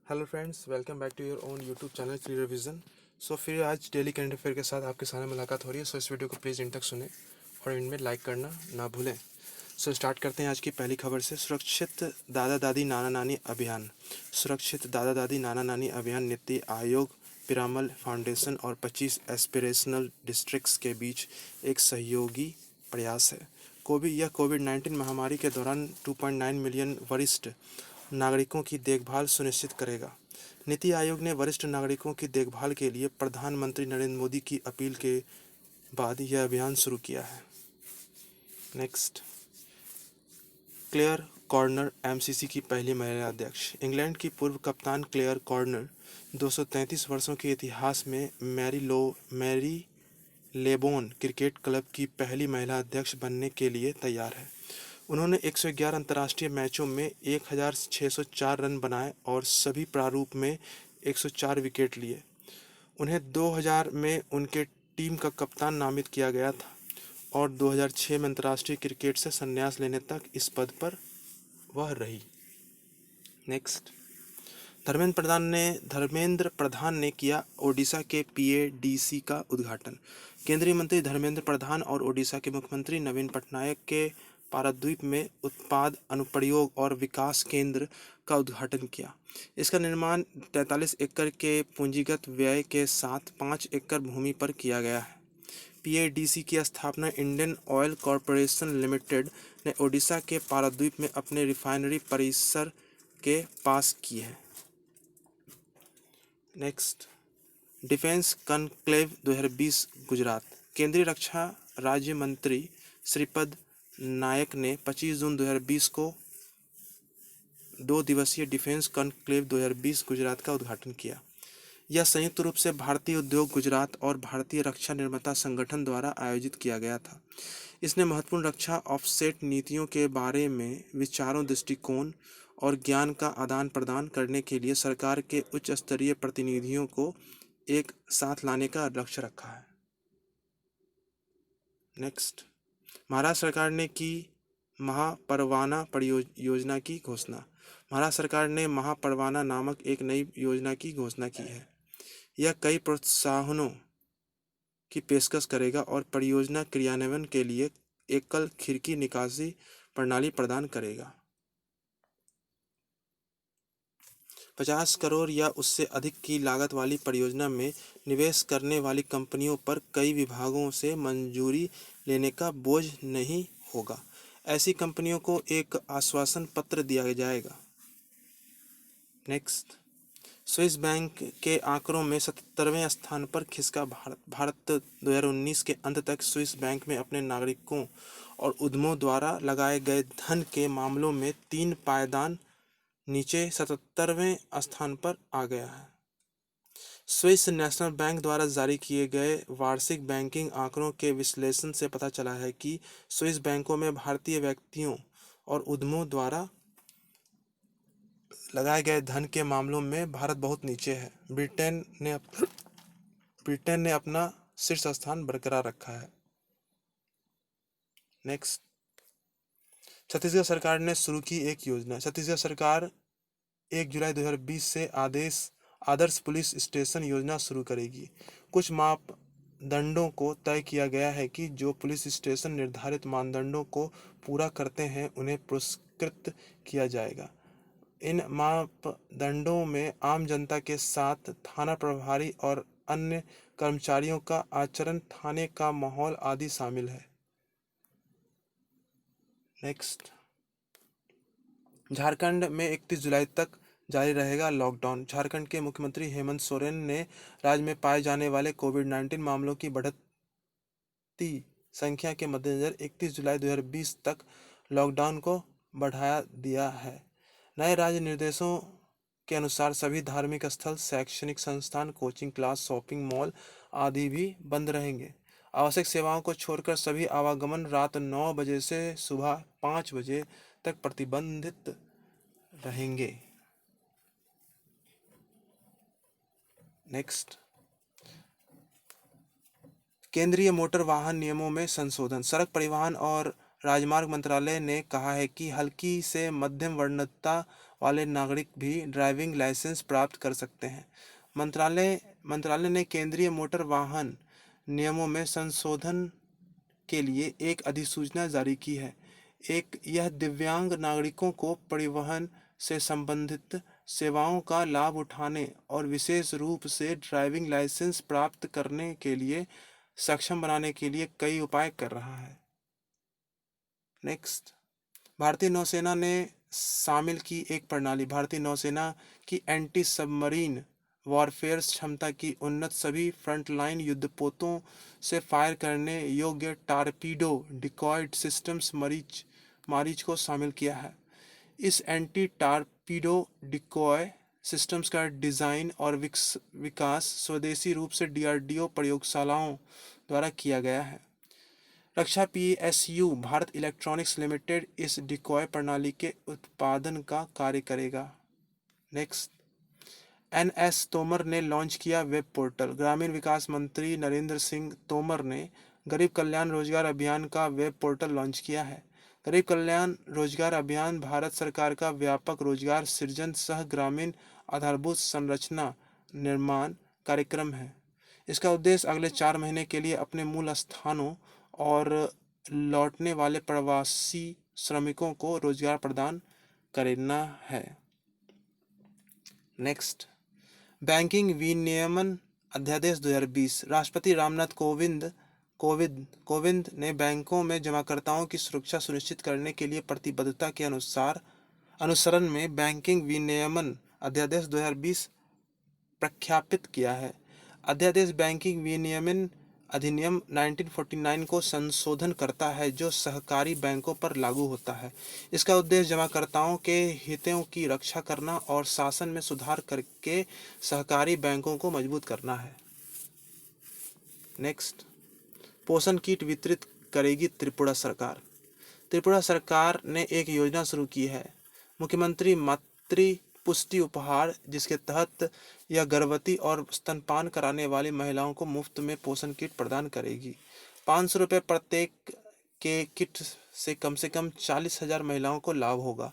Hello friends, welcome back to your own YouTube channel clear vision. फिर आज daily current affair के साथ आपके सामने मुलाकात हो रही है। इस वीडियो को प्लीज़ एंड तक सुने और इनमें लाइक करना ना भूलें। स्टार्ट करते हैं आज की पहली खबर से। सुरक्षित दादा दादी नाना नानी अभियान। सुरक्षित दादा दादी नाना नानी अभियान नीति आयोग, पिरामल फाउंडेशन और 25 एस्पिरेशनल डिस्ट्रिक्ट्स के बीच एक सहयोगी प्रयास है। कोविड-19 महामारी के दौरान 2.9 मिलियन वरिष्ठ नागरिकों की देखभाल सुनिश्चित करेगा। नीति आयोग ने वरिष्ठ नागरिकों की देखभाल के लिए प्रधानमंत्री नरेंद्र मोदी की अपील के बाद यह अभियान शुरू किया है। नेक्स्ट, क्लेयर कॉर्नर एमसीसी की पहली महिला अध्यक्ष। इंग्लैंड की पूर्व कप्तान क्लेयर कॉर्नर 233 वर्षों के इतिहास में मैरी लेबोन क्रिकेट क्लब की पहली महिला अध्यक्ष बनने के लिए तैयार है। उन्होंने 111 अंतर्राष्ट्रीय मैचों में 1604 रन बनाए और सभी प्रारूप में 104 विकेट लिए। उन्हें 2000 में उनके टीम का कप्तान नामित किया गया था और 2006 में अंतर्राष्ट्रीय क्रिकेट से संन्यास लेने तक इस पद पर वह रही। नेक्स्ट, धर्मेंद्र प्रधान ने किया ओडिशा के पीएडीसी का उद्घाटन। केंद्रीय मंत्री धर्मेंद्र प्रधान और ओडिशा के मुख्यमंत्री नवीन पटनायक के पारादीप में उत्पाद अनुप्रयोग और विकास केंद्र का उद्घाटन किया। इसका निर्माण 43 एकड़ के पूंजीगत व्यय के साथ 5 एकड़ भूमि पर किया गया है। पीएडीसी की स्थापना इंडियन ऑयल कॉरपोरेशन लिमिटेड ने ओडिशा के पारादीप में अपने रिफाइनरी परिसर के पास की है। Next, defence conclave 2020 Gujarat. केंद्रीय रक्षा राज्य मंत्री श्रीपद नायक ने 25 जून 2020 को 2 दिवसीय डिफेंस कॉन्क्लेव 2020 गुजरात का उद्घाटन किया। यह संयुक्त रूप से भारतीय उद्योग गुजरात और भारतीय रक्षा निर्माता संगठन द्वारा आयोजित किया गया था। इसने महत्वपूर्ण रक्षा ऑफसेट नीतियों के बारे में विचारों, दृष्टिकोण और ज्ञान का आदान प्रदान करने के लिए सरकार के उच्च स्तरीय प्रतिनिधियों को एक साथ लाने का लक्ष्य रखा है। नेक्स्ट, महाराष्ट्र सरकार ने की महापरवाना परियोजना की घोषणा। महाराष्ट्र सरकार ने महापरवाना नामक एक नई योजना की घोषणा की है। यह कई प्रोत्साहनों की पेशकश करेगा और परियोजना क्रियान्वयन के लिए एकल खिड़की निकासी प्रणाली प्रदान करेगा। 50 करोड़ या उससे अधिक की लागत वाली परियोजना में निवेश करने वाली कंपनियों पर कई विभागों से मंजूरी लेने का बोझ नहीं होगा। ऐसी कंपनियों को एक आश्वासन पत्र दिया जाएगा। नेक्स्ट, स्विस बैंक के आंकड़ों में 77वें स्थान पर खिसका भारत 2019 के अंत तक स्विस बैंक में अपने नागरिकों और उद्यमों द्वारा लगाए गए धन के मामलों में 3 पायदान नीचे 77वें स्थान पर आ गया है। स्विस नेशनल बैंक द्वारा जारी किए गए वार्षिक बैंकिंग आंकड़ों के विश्लेषण से पता चला है कि स्विस बैंकों में भारतीय व्यक्तियों और उद्यमों द्वारा लगाए गए धन के मामलों में भारत बहुत नीचे है। ब्रिटेन ने अपना शीर्ष स्थान बरकरार रखा है। नेक्स्ट, छत्तीसगढ़ सरकार ने शुरू की एक योजना। छत्तीसगढ़ सरकार 1 जुलाई 2020 से आदर्श पुलिस स्टेशन योजना शुरू करेगी। कुछ मापदंडों को तय किया गया है कि जो पुलिस स्टेशन निर्धारित मानदंडों को पूरा करते हैं उन्हें पुरस्कृत किया जाएगा। इन मापदंडों में आम जनता के साथ थाना प्रभारी और अन्य कर्मचारियों का आचरण, थाने का माहौल आदि शामिल है। नेक्स्ट, झारखंड में 31 जुलाई तक जारी रहेगा लॉकडाउन। झारखंड के मुख्यमंत्री हेमंत सोरेन ने राज्य में पाए जाने वाले कोविड-19 मामलों की बढ़ती संख्या के मद्देनजर 31 जुलाई 2020 तक लॉकडाउन को बढ़ा दिया है। नए राज्य निर्देशों के अनुसार सभी धार्मिक स्थल, शैक्षणिक संस्थान, कोचिंग क्लास, शॉपिंग मॉल आदि भी बंद रहेंगे। आवश्यक सेवाओं को छोड़कर सभी आवागमन रात 9 बजे से सुबह 5 बजे तक प्रतिबंधित रहेंगे। नेक्स्ट, केंद्रीय मोटर वाहन नियमों में संशोधन। सड़क परिवहन और राजमार्ग मंत्रालय ने कहा है कि हल्की से मध्यम वर्णितता वाले नागरिक भी ड्राइविंग लाइसेंस प्राप्त कर सकते हैं। मंत्रालय ने केंद्रीय मोटर वाहन नियमों में संशोधन के लिए एक अधिसूचना जारी की है। यह दिव्यांग नागरिकों को परिवहन से संबंधित सेवाओं का लाभ उठाने और विशेष रूप से ड्राइविंग लाइसेंस प्राप्त करने के लिए सक्षम बनाने के लिए कई उपाय कर रहा है। नेक्स्ट, भारतीय नौसेना ने शामिल की एक प्रणाली। भारतीय नौसेना की एंटी सबमरीन वॉरफेयर क्षमता की उन्नत सभी फ्रंटलाइन युद्धपोतों से फायर करने योग्य टारपीडो डिकॉय सिस्टम्स मारीच को शामिल किया है। इस एंटी टारपीडो डिकॉय सिस्टम्स का डिज़ाइन और विकास स्वदेशी रूप से डीआरडीओ प्रयोगशालाओं द्वारा किया गया है। रक्षा पीएसयू भारत इलेक्ट्रॉनिक्स लिमिटेड इस डिकॉय प्रणाली के उत्पादन का कार्य करेगा। नेक्स्ट, एनएस तोमर ने लॉन्च किया वेब पोर्टल। ग्रामीण विकास मंत्री नरेंद्र सिंह तोमर ने गरीब कल्याण रोजगार अभियान का वेब पोर्टल लॉन्च किया है। गरीब कल्याण रोजगार अभियान भारत सरकार का व्यापक रोजगार सृजन सह ग्रामीण आधारभूत संरचना निर्माण कार्यक्रम है। इसका उद्देश्य अगले 4 महीने के लिए अपने मूल स्थानों और लौटने वाले प्रवासी श्रमिकों को रोजगार प्रदान करना है। नेक्स्ट, बैंकिंग विनियमन अध्यादेश 2020। राष्ट्रपति रामनाथ कोविंद ने बैंकों में जमाकर्ताओं की सुरक्षा सुनिश्चित करने के लिए प्रतिबद्धता के अनुसरण में बैंकिंग विनियमन अध्यादेश 2020 प्रख्यापित किया है। अध्यादेश बैंकिंग विनियमन अधिनियम 1949 को संशोधन करता है जो सहकारी बैंकों पर लागू होता है। इसका उद्देश्य जमाकर्ताओं के हितों की रक्षा करना और शासन में सुधार करके सहकारी बैंकों को मजबूत करना है। नेक्स्ट, पोषण किट वितरित करेगी त्रिपुरा सरकार। त्रिपुरा सरकार ने एक योजना शुरू की है, मुख्यमंत्री मातृ पुष्टि उपहार, जिसके तहत यह गर्भवती और स्तनपान कराने वाली महिलाओं को मुफ्त में पोषण किट प्रदान करेगी। 500 रुपये प्रत्येक के किट से कम 40,000 महिलाओं को लाभ होगा।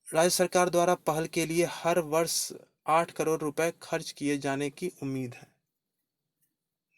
राज्य सरकार द्वारा पहल के लिए हर वर्ष 8 करोड़ रुपए खर्च किए जाने की उम्मीद है।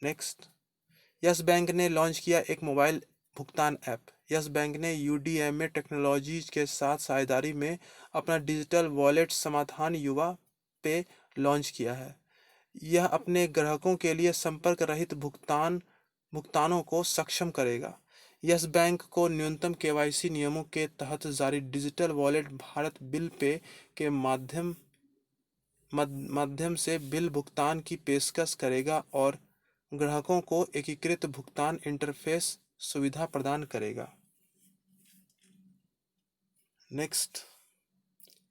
नेक्स्ट, यस बैंक ने लॉन्च किया एक मोबाइल भुगतान ऐप। यस बैंक ने यूडीएमए टेक्नोलॉजीज के साथ साझेदारी में अपना डिजिटल वॉलेट समाधान युवा पे लॉन्च किया है। यह अपने ग्राहकों के लिए संपर्क रहित भुगतानों को सक्षम करेगा। यस बैंक को न्यूनतम केवाईसी नियमों के तहत जारी digital wallet Bharat bill pay के माध्यम से बिल भुगतान की पेशकश करेगा और ग्राहकों को एकीकृत भुगतान इंटरफेस सुविधा प्रदान करेगा। नेक्स्ट,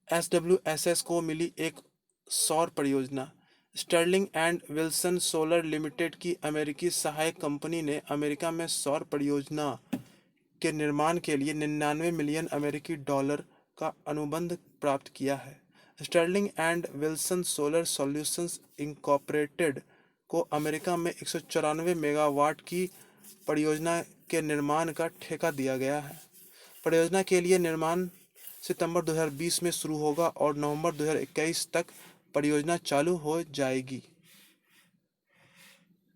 SWSS को मिली एक सौर परियोजना। Sterling and Wilson solar limited की अमेरिकी सहायक कंपनी ने अमेरिका में सौर परियोजना के निर्माण के लिए 99 मिलियन अमेरिकी डॉलर का अनुबंध प्राप्त किया है। Sterling and Wilson solar solutions incorporated को अमेरिका में 194 मेगावाट की परियोजना के निर्माण का ठेका दिया गया है। परियोजना के लिए निर्माण सितंबर 2020 में शुरू होगा और नवंबर 2021 तक परियोजना चालू हो जाएगी।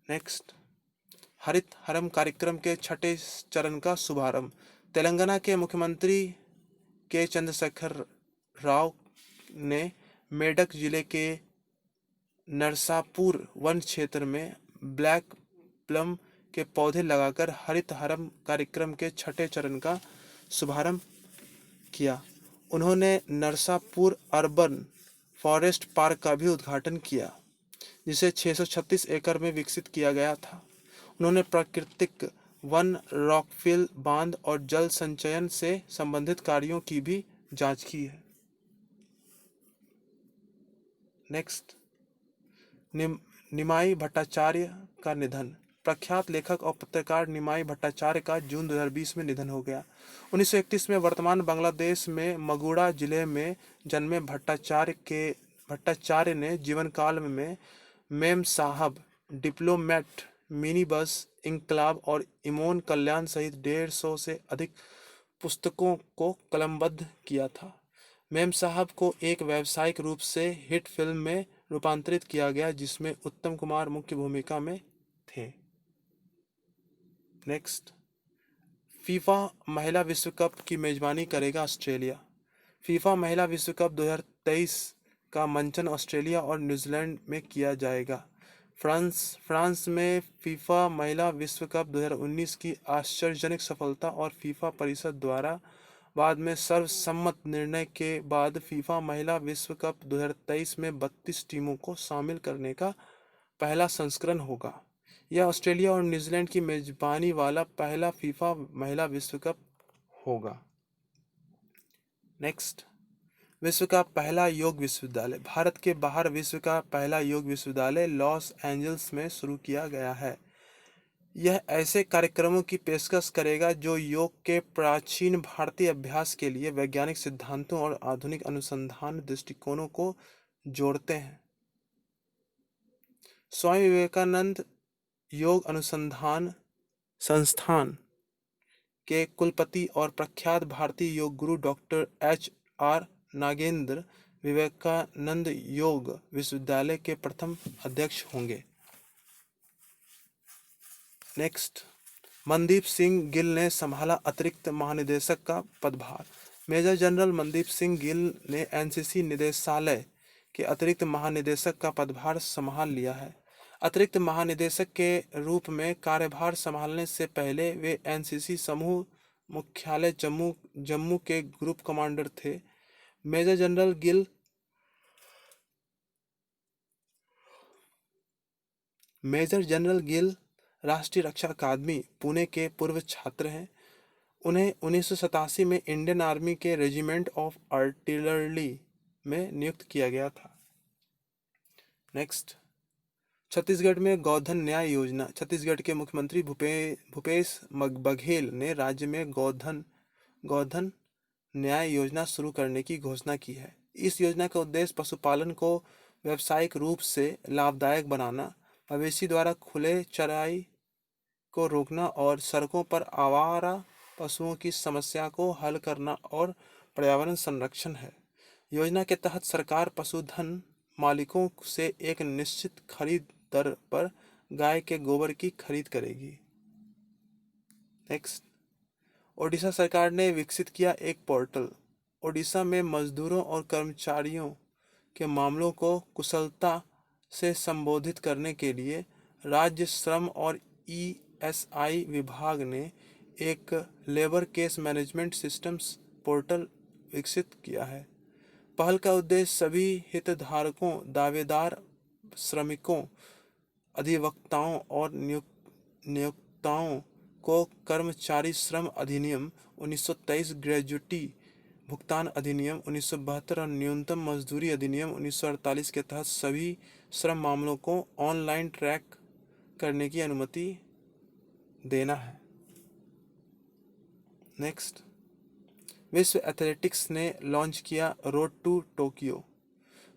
नेक्स्ट, हरित हरम कार्यक्रम के 6ठे चरण का शुभारंभ। तेलंगाना के मुख्यमंत्री के चंद्रशेखर राव ने मेडक जिले के नरसापुर वन क्षेत्र में ब्लैक प्लम के पौधे लगाकर हरित हरम कार्यक्रम के 6ठे चरण का शुभारंभ किया। उन्होंने नरसापुर अर्बन फॉरेस्ट पार्क का भी उद्घाटन किया, जिसे 636 एकड़ में विकसित किया गया था। उन्होंने प्राकृतिक वन, रॉकफिल बांध और जल संचयन से संबंधित कार्यों की भी जांच की है। नेक्स्ट, निमाई भट्टाचार्य का निधन। प्रख्यात लेखक और पत्रकार निमाई भट्टाचार्य का जून 2020 में निधन हो गया। 1931 में वर्तमान बांग्लादेश में मगुड़ा जिले में जन्मे भट्टाचार्य ने जीवन काल में मेम साहब, डिप्लोमेट, मिनी बस, इंकलाब और इमोन कल्याण सहित 150 से अधिक पुस्तकों को कलमबद्ध किया था। मेम साहब को एक व्यावसायिक रूप से हिट फिल्म में रूपांतरित किया गया जिसमें उत्तम कुमार मुख्य भूमिका में थे। नेक्स्ट, फीफा महिला विश्व कप की मेजबानी करेगा ऑस्ट्रेलिया। फीफा महिला विश्व कप 2023 का मंचन ऑस्ट्रेलिया और न्यूजीलैंड में किया जाएगा। फ्रांस में फीफा महिला विश्व कप 2019 की आश्चर्यजनक सफलता और फीफा परिषद द्वारा बाद में सर्वसम्मत निर्णय के बाद फीफा महिला विश्व कप 2023 में 32 टीमों को शामिल करने का पहला संस्करण होगा। यह ऑस्ट्रेलिया और न्यूजीलैंड की मेजबानी वाला पहला फीफा महिला विश्व कप होगा। नेक्स्ट, विश्व का पहला योग विश्वविद्यालय। भारत के बाहर विश्व का पहला योग विश्वविद्यालय लॉस एंजल्स में शुरू किया गया है। यह ऐसे कार्यक्रमों की पेशकश करेगा जो योग के प्राचीन भारतीय अभ्यास के लिए वैज्ञानिक सिद्धांतों और आधुनिक अनुसंधान दृष्टिकोणों को जोड़ते हैं। स्वामी विवेकानंद योग अनुसंधान संस्थान के कुलपति और प्रख्यात भारतीय योग गुरु डॉक्टर HR नागेंद्र विवेकानंद योग विश्वविद्यालय के प्रथम अध्यक्ष होंगे। नेक्स्ट, मनदीप सिंह गिल ने संभाला अतिरिक्त महानिदेशक का पदभार। मेजर जनरल मनदीप सिंह गिल ने NCC निदेशालय के अतिरिक्त महानिदेशक का पदभार संभाल लिया है। अतिरिक्त महानिदेशक के रूप में कार्यभार संभालने से पहले वे NCC समूह मुख्यालय जम्मू के ग्रुप कमांडर थे। मेजर जनरल गिल राष्ट्रीय रक्षा अकादमी पुणे के पूर्व छात्र हैं। उन्हें 1987 में इंडियन आर्मी के रेजिमेंट ऑफ आर्टिलरी में नियुक्त किया गया था। नेक्स्ट, छत्तीसगढ़ में गोधन न्याय योजना। छत्तीसगढ़ के मुख्यमंत्री भूपेश बघेल ने राज्य में गोधन न्याय योजना शुरू करने की घोषणा की है। इस योजना का उद्देश्य पशुपालन को व्यावसायिक रूप से लाभदायक बनाना, मवेशी द्वारा खुले चराई को रोकना और सड़कों पर आवारा पशुओं की समस्या को हल करना और पर्यावरण संरक्षण है। योजना के तहत सरकार पशुधन मालिकों से एक निश्चित खरीद दर पर गाय के गोबर की खरीद करेगी। नेक्स्ट, ओडिशा सरकार ने विकसित किया एक पोर्टल। ओडिशा में मजदूरों और कर्मचारियों के मामलों को कुशलता से संबोधित करने के लिए राज्य श्रम और ESI विभाग ने एक labour case management systems portal विकसित किया है। पहल का उद्देश्य सभी हितधारकों, दावेदार, श्रमिकों, अधिवक्ताओं और नियोक्ताओं को कर्मचारी श्रम अधिनियम 1923, ग्रेजुटी भुगतान अधिनियम 1972 और न्यूनतम मजदूरी अधिनियम 1948 के तहत सभी श्रम मामलों को ऑनलाइन ट्रैक करने की अनुमति देना है। नेक्स्ट, विश्व एथलेटिक्स ने लॉन्च किया रोड टू टोक्यो।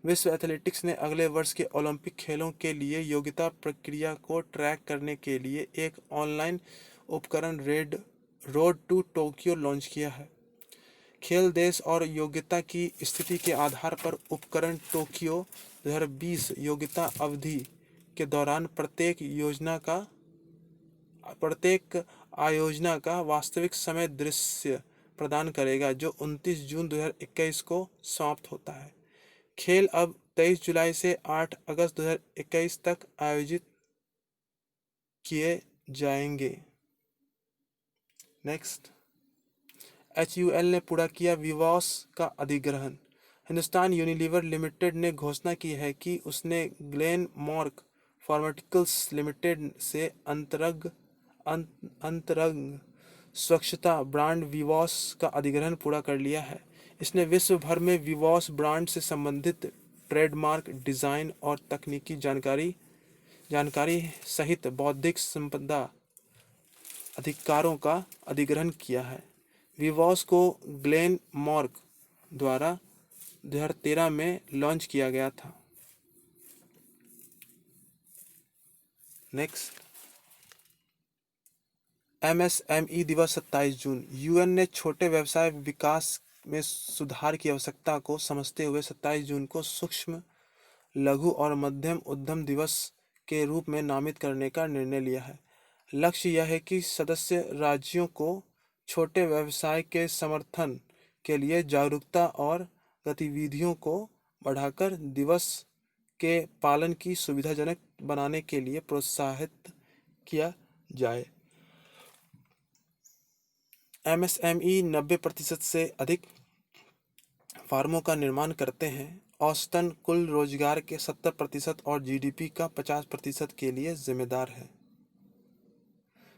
विश्व एथलेटिक्स ने अगले वर्ष के ओलंपिक खेलों के लिए योग्यता प्रक्रिया को ट्रैक करने के लिए एक ऑनलाइन उपकरण रोड टू टोक्यो लॉन्च किया है। खेल देश और योग्यता की स्थिति के आधार पर उपकरण टोक्यो 2020 योग्यता अवधि के दौरान प्रत्येक आयोजना का वास्तविक समय दृश्य प्रदान करेगा जो 29 जून 2021 को समाप्त होता है। खेल अब 23 जुलाई से 8 अगस्त 2021 तक आयोजित किए जाएंगे। नेक्स्ट, HUL ने पूरा किया विवॉस का अधिग्रहण। हिंदुस्तान यूनिलीवर लिमिटेड ने घोषणा की है कि उसने ग्लेनमार्क फार्मास्यूटिकल्स लिमिटेड से अंतरंग स्वच्छता ब्रांड विवॉस का अधिग्रहण पूरा कर लिया है। इसने विश्व भर में विवॉस ब्रांड से संबंधित ट्रेडमार्क, डिजाइन और तकनीकी जानकारी सहित बौद्धिक संपदा अधिकारों का अधिग्रहण किया है। विवॉस को ग्लेनमार्क द्वारा 2013 में लॉन्च किया गया था। नेक्स्ट, MSME दिवस 27 जून। यूएन ने छोटे व्यवसाय विकास में सुधार की आवश्यकता को समझते हुए 27 जून को सूक्ष्म, लघु और मध्यम उद्यम दिवस के रूप में नामित करने का निर्णय लिया है। लक्ष्य यह है कि सदस्य राज्यों को छोटे व्यवसाय के समर्थन के लिए जागरूकता और गतिविधियों को बढ़ाकर दिवस के पालन की सुविधाजनक बनाने के लिए प्रोत्साहित किया जाए। MSME 90% से अधिक फार्मों का निर्माण करते हैं, औसतन कुल रोजगार के 70% और GDP का 50% के लिए जिम्मेदार है।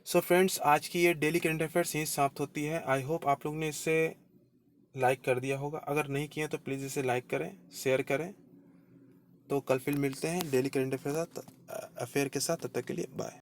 सो फ्रेंड्स, आज की ये डेली करंट अफेयर्स यहीं समाप्त होती है। आई होप आप लोग ने इसे लाइक कर दिया होगा। अगर नहीं किए तो प्लीज़ इसे लाइक करें, शेयर करें। तो कल फिर मिलते हैं डेली करंट अफेयर के साथ। तब तक के लिए बाय।